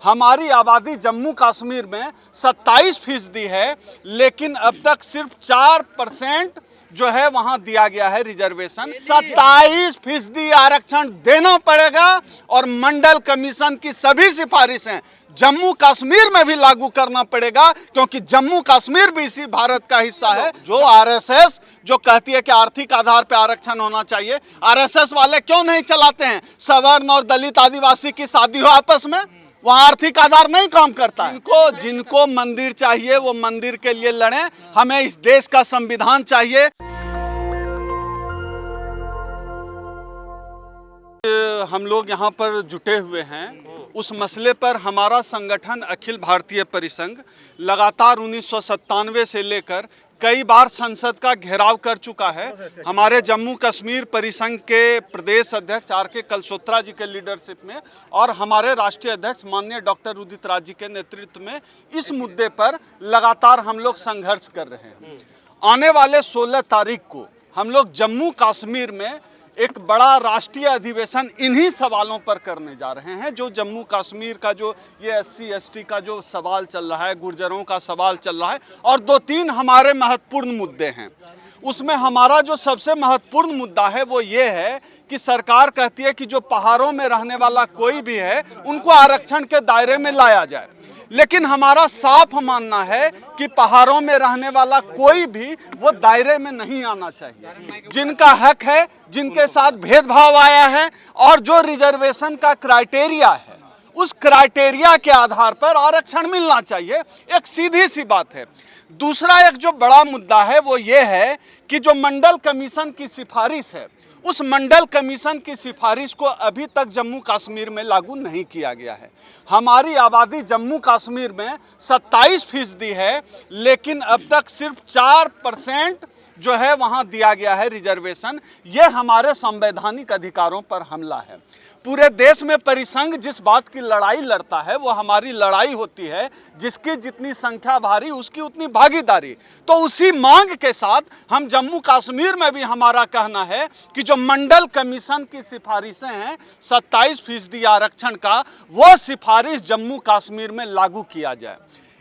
हमारी आबादी जम्मू कश्मीर में 27% है, लेकिन अब तक सिर्फ 4% जो है वहां दिया गया है रिजर्वेशन। 27% आरक्षण देना पड़ेगा और मंडल कमीशन की सभी सिफारिशें जम्मू कश्मीर में भी लागू करना पड़ेगा, क्योंकि जम्मू कश्मीर भी इसी भारत का हिस्सा है। जो आरएसएस जो कहती है कि आर्थिक आधार पर आरक्षण होना चाहिए, आरएसएस वाले क्यों नहीं चलाते हैं सवर्ण और दलित आदिवासी की शादी हो आपस में? वहाँ आर्थिक आधार नहीं काम करता है। जिनको मंदिर चाहिए वो मंदिर के लिए लड़ें, हमें इस देश का संविधान चाहिए। हम लोग यहाँ पर जुटे हुए हैं उस मसले पर। हमारा संगठन अखिल भारतीय परिसंघ लगातार 1997 से लेकर कई बार संसद का घेराव कर चुका है। हमारे जम्मू कश्मीर परिसंघ के प्रदेश अध्यक्ष आर.के. कलसोत्रा जी के लीडरशिप में और हमारे राष्ट्रीय अध्यक्ष माननीय डॉक्टर उदित राज जी के नेतृत्व में इस मुद्दे पर लगातार हम लोग संघर्ष कर रहे हैं। आने वाले 16 तारीख को हम लोग जम्मू कश्मीर में एक बड़ा राष्ट्रीय अधिवेशन इन्हीं सवालों पर करने जा रहे हैं। जो जम्मू कश्मीर का जो ये SC/ST का जो सवाल चल रहा है, गुर्जरों का सवाल चल रहा है, और 2-3 हमारे महत्वपूर्ण मुद्दे हैं। उसमें हमारा जो सबसे महत्वपूर्ण मुद्दा है वो ये है कि सरकार कहती है कि जो पहाड़ों में रहने वाला कोई भी है उनको आरक्षण के दायरे में लाया जाए, लेकिन हमारा साफ मानना है कि पहाड़ों में रहने वाला कोई भी वो दायरे में नहीं आना चाहिए। जिनका हक है, जिनके साथ भेदभाव आया है और जो रिजर्वेशन का क्राइटेरिया है उस क्राइटेरिया के आधार पर आरक्षण मिलना चाहिए। एक सीधी सी बात है। दूसरा एक जो बड़ा मुद्दा है वो ये है कि जो मंडल कमीशन की सिफारिश है उस मंडल कमीशन की सिफारिश को अभी तक जम्मू कश्मीर में लागू नहीं किया गया है। हमारी आबादी जम्मू कश्मीर में 27% है, लेकिन अब तक सिर्फ 4% जो है वहां दिया गया है रिजर्वेशन। ये हमारे संवैधानिक अधिकारों पर हमला है। पूरे देश में परिसंघ जिस बात की लड़ाई लड़ता है वो हमारी लड़ाई होती है, जिसकी जितनी संख्या भारी उसकी उतनी भागीदारी। तो उसी मांग के साथ हम जम्मू कश्मीर में भी हमारा कहना है कि जो मंडल कमीशन की सिफारिशें हैं 27% आरक्षण का, वो सिफारिश जम्मू कश्मीर में लागू किया जाए।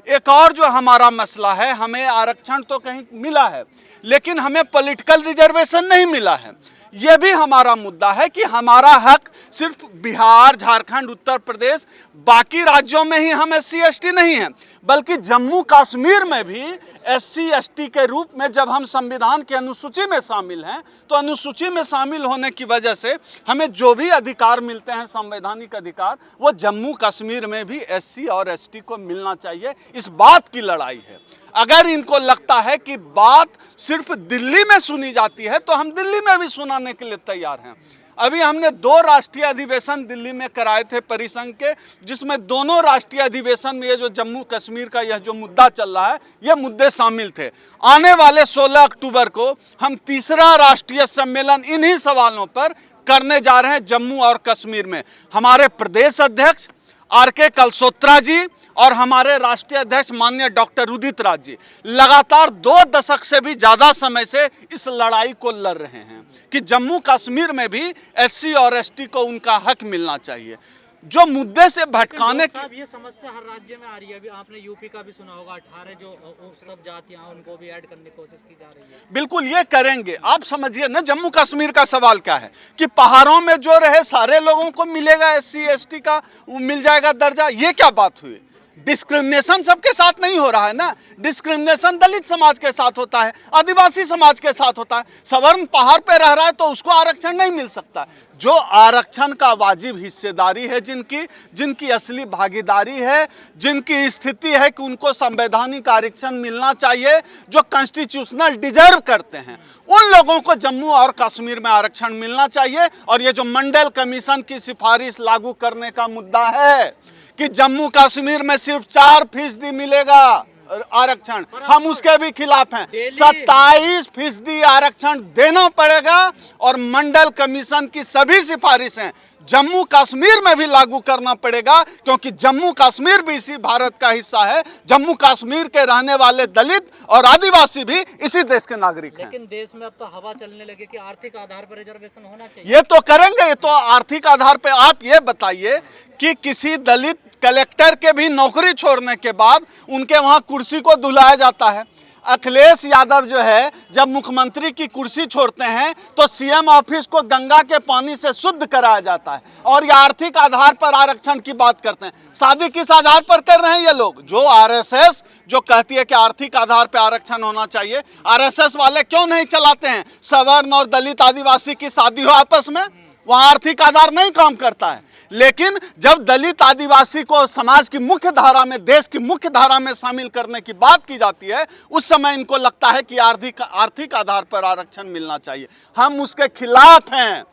एक और जो हमारा मसला है, हमें आरक्षण तो कहीं मिला है लेकिन हमें पॉलिटिकल रिजर्वेशन नहीं मिला है। यह भी हमारा मुद्दा है कि हमारा हक सिर्फ बिहार, झारखंड, उत्तर प्रदेश, बाकी राज्यों में ही हम SC/ST नहीं हैं, बल्कि जम्मू कश्मीर में भी SC/ST के रूप में जब हम संविधान की अनुसूची में शामिल हैं तो अनुसूची में शामिल होने की वजह से हमें जो भी अधिकार मिलते हैं संवैधानिक अधिकार, वो जम्मू कश्मीर में भी SC और ST को मिलना चाहिए। इस बात की लड़ाई है। अगर इनको लगता है कि बात सिर्फ दिल्ली में सुनी जाती है तो हम दिल्ली में भी सुनाने के लिए तैयार हैं। अभी हमने 2 राष्ट्रीय अधिवेशन दिल्ली में कराए थे परिसंघ के, जिसमें दोनों राष्ट्रीय अधिवेशन में ये जो जम्मू कश्मीर का यह जो मुद्दा चल रहा है ये मुद्दे शामिल थे। आने वाले 16 अक्टूबर को हम तीसरा राष्ट्रीय सम्मेलन इन्हीं सवालों पर करने जा रहे हैं जम्मू और कश्मीर में। हमारे प्रदेश अध्यक्ष आर.के. कलसोत्रा जी और हमारे राष्ट्रीय अध्यक्ष माननीय डॉक्टर उदित राज जी लगातार 2 दशक से भी ज्यादा समय से इस लड़ाई को लड़ रहे हैं कि जम्मू कश्मीर में भी SC और ST को उनका हक मिलना चाहिए। जो मुद्दे से भटकाने की ये समस्या हर राज्य में आ रही है। अभी आपने यूपी का भी सुना होगा, 18 जो सब जातियां उनको भी ऐड करने की कोशिश की जा रही है। बिल्कुल ये करेंगे। आप समझिए ना, जम्मू कश्मीर का सवाल क्या है कि पहाड़ों में जो रहे सारे लोगों को मिलेगा SC/ST का मिल जाएगा दर्जा। ये क्या बात हुई? डिस्क्रिमिनेशन सबके साथ नहीं हो रहा है ना। डिस्क्रिमिनेशन दलित समाज के साथ होता है, आदिवासी समाज के साथ होता है। सवर्ण पहाड़ पे रह रहा है तो उसको आरक्षण नहीं मिल सकता। जो आरक्षण का वाजिब हिस्सेदारी है, जिनकी असली भागीदारी है, जिनकी स्थिति है कि उनको संवैधानिक आरक्षण मिलना चाहिए, जो कॉन्स्टिट्यूशनल डिजर्व करते हैं, उन लोगों को जम्मू और कश्मीर में आरक्षण मिलना चाहिए। और ये जो मंडल कमीशन की सिफारिश लागू करने का मुद्दा है कि जम्मू कश्मीर में सिर्फ 4% मिलेगा आरक्षण, हम उसके भी खिलाफ हैं। 27% आरक्षण देना पड़ेगा और मंडल कमीशन की सभी सिफारिशें जम्मू कश्मीर में भी लागू करना पड़ेगा, क्योंकि जम्मू कश्मीर भी इसी भारत का हिस्सा है। जम्मू कश्मीर के रहने वाले दलित और आदिवासी भी इसी देश के नागरिक हैं। लेकिन देश में अब तो हवा चलने लगी कि आर्थिक आधार पर रिजर्वेशन होना चाहिए। ये तो करेंगे, ये तो आर्थिक आधार पर। आप ये बताइए कि किसी दलित कलेक्टर के भी नौकरी छोड़ने के बाद उनके वहां कुर्सी को दुलाया जाता है। अखिलेश यादव जो है जब मुख्यमंत्री की कुर्सी छोड़ते हैं तो सीएम ऑफिस को गंगा के पानी से शुद्ध कराया जाता है और ये आर्थिक आधार पर आरक्षण की बात करते हैं। शादी किस आधार पर कर रहे हैं ये लोग? जो आरएसएस जो कहती है कि आर्थिक आधार पर आरक्षण होना चाहिए, आरएसएस वाले क्यों नहीं चलाते हैं? सवर्ण और दलित आदिवासी की शादी हो आपस में, वहां आर्थिक आधार नहीं काम करता है। लेकिन जब दलित आदिवासी को समाज की मुख्य धारा में, देश की मुख्य धारा में शामिल करने की बात की जाती है, उस समय इनको लगता है कि आर्थिक आधार पर आरक्षण मिलना चाहिए। हम उसके खिलाफ हैं।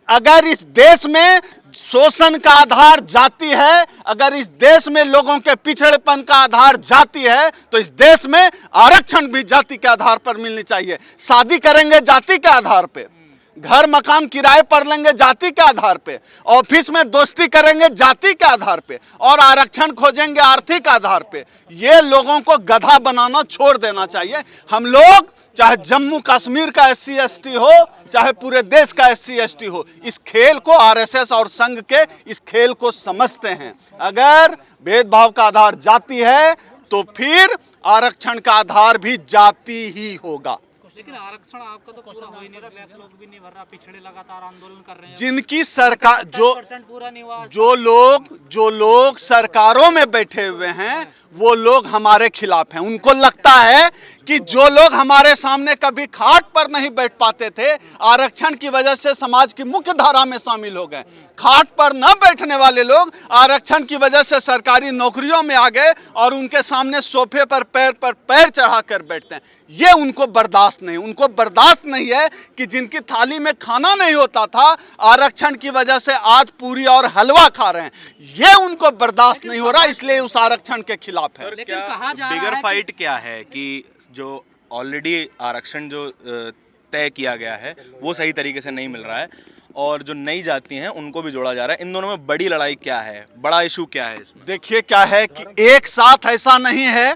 अगर इस देश में शोषण का आधार जाति है, अगर इस देश में लोगों के पिछड़ेपन का आधार जाति है, तो इस देश में आरक्षण भी जाति के आधार पर मिलनी चाहिए। शादी करेंगे जाति के आधार पर, घर मकान किराए पर लेंगे जाति के आधार पे, ऑफिस में दोस्ती करेंगे जाति के आधार पे, और आरक्षण खोजेंगे आर्थिक आधार पे। ये लोगों को गधा बनाना छोड़ देना चाहिए। हम लोग चाहे जम्मू कश्मीर का SC ST हो, चाहे पूरे देश का SC ST हो, इस खेल को आरएसएस और संघ के इस खेल को समझते हैं। अगर भेदभाव का आधार जाति है तो फिर आरक्षण का आधार भी जाति ही होगा। लेकिन आरक्षण आपका तो पूरा हो ही नहीं रहा, ब्लैक लोग भी नहीं भर रहा, पिछड़े लगातार आंदोलन कर रहे हैं। जिनकी सरकार पूरा नहीं हुआ। जो लोग सरकारों में बैठे हुए हैं वो लोग हमारे खिलाफ हैं। उनको लगता है कि जो लोग हमारे सामने कभी खाट पर नहीं बैठ पाते थे, आरक्षण की वजह से समाज की मुख्य धारा में शामिल हो गए। खाट पर न बैठने वाले लोग आरक्षण की वजह से सरकारी नौकरियों में आ गए और उनके सामने सोफे पर पैर चढ़ाकर बैठते हैं। ये उनको बर्दाश्त नहीं। उनको बर्दाश्त नहीं है कि जिनकी थाली में खाना नहीं होता था, आरक्षण की वजह से आज पूरी और हलवा खा रहे हैं। ये उनको बर्दाश्त नहीं हो रहा, इसलिए उस आरक्षण के खिलाफ है। लेकिन कहा जा रहा है बिगर फाइट क्या है कि जो ऑलरेडी आरक्षण जो तय किया गया है वो सही तरीके से नहीं मिल रहा है, और जो नई जाति हैं उनको भी जोड़ा जा रहा है। इन दोनों में बड़ी लड़ाई क्या है, बड़ा इशू क्या है इसमें? देखिए क्या है कि एक साथ ऐसा नहीं है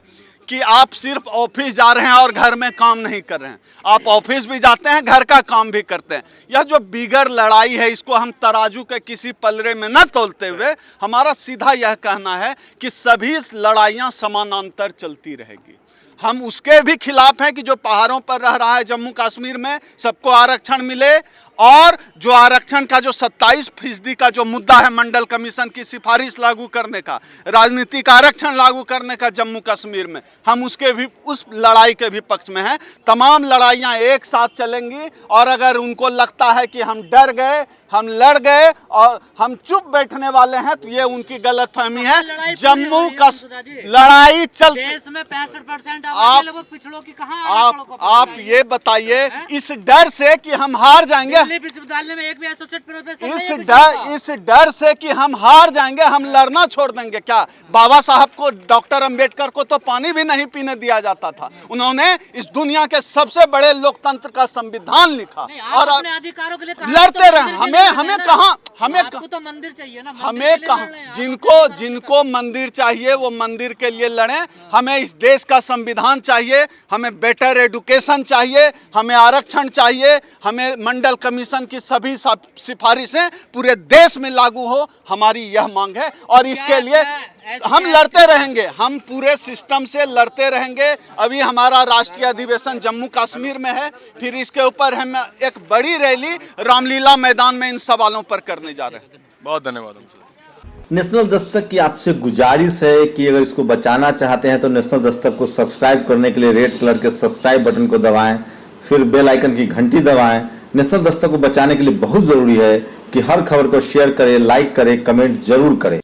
कि आप सिर्फ ऑफिस जा रहे हैं और घर में काम नहीं कर रहे हैं। आप ऑफिस भी जाते हैं, घर का काम भी करते हैं। यह जो बिगर लड़ाई है, इसको हम तराजू के किसी पलड़े में न तोलते हुए हमारा सीधा यह कहना है कि सभी लड़ाइयाँ समानांतर चलती रहेगी। हम उसके भी खिलाफ हैं कि जो पहाड़ों पर रह रहा है जम्मू कश्मीर में, सबको आरक्षण मिले, और जो आरक्षण का जो 27% का जो मुद्दा है मंडल कमीशन की सिफारिश लागू करने का, राजनीतिक आरक्षण लागू करने का जम्मू कश्मीर में, हम उसके भी उस लड़ाई के भी पक्ष में हैं। तमाम लड़ाइयां एक साथ चलेंगी, और अगर उनको लगता है कि हम डर गए, हम लड़ गए और हम चुप बैठने वाले हैं, तो ये उनकी गलतफहमी है। जम्मू कश्मीर लड़ाई चल, देश में 65% आबादी लोग पिछड़ों की कहां? आप ये बताइए, इस डर से कि हम हार जाएंगे, विश्वविद्यालय में एक भी एसोसिएट प्रोफेसर इस डर से कि हम हार जाएंगे, हम लड़ना छोड़ देंगे क्या? बाबा साहब को, डॉक्टर अंबेडकर को तो पानी भी नहीं पीने दिया जाता था। उन्होंने इस दुनिया के सबसे बड़े लोकतंत्र का संविधान लिखा और अपने अधिकारों के लिए लड़ते रहे। हमें तो मंदिर चाहिए ना, हमें कहाँ? जिनको मंदिर चाहिए वो मंदिर के लिए लड़ें। हमें इस देश का संविधान चाहिए, हमें बेटर एजुकेशन चाहिए, हमें आरक्षण चाहिए, हमें मंडल कमीशन की सभी सिफारिशें पूरे देश में लागू हो, हमारी यह मांग है। और इसके लिए हम लड़ते रहेंगे, हम पूरे सिस्टम से लड़ते रहेंगे। अभी हमारा राष्ट्रीय अधिवेशन जम्मू कश्मीर में है, फिर इसके ऊपर हम एक बड़ी रैली रामलीला मैदान में इन सवालों पर करने जा रहे हैं। बहुत धन्यवाद। नेशनल दस्तक की आपसे गुजारिश है कि अगर इसको बचाना चाहते हैं तो नेशनल दस्तक को सब्सक्राइब करने के लिए रेड कलर के सब्सक्राइब बटन को दबाएं, फिर बेल आइकन की घंटी दबाएं। नेशनल दस्तक को बचाने के लिए बहुत जरूरी है कि हर खबर को शेयर करें, लाइक करें, कमेंट जरूर करें।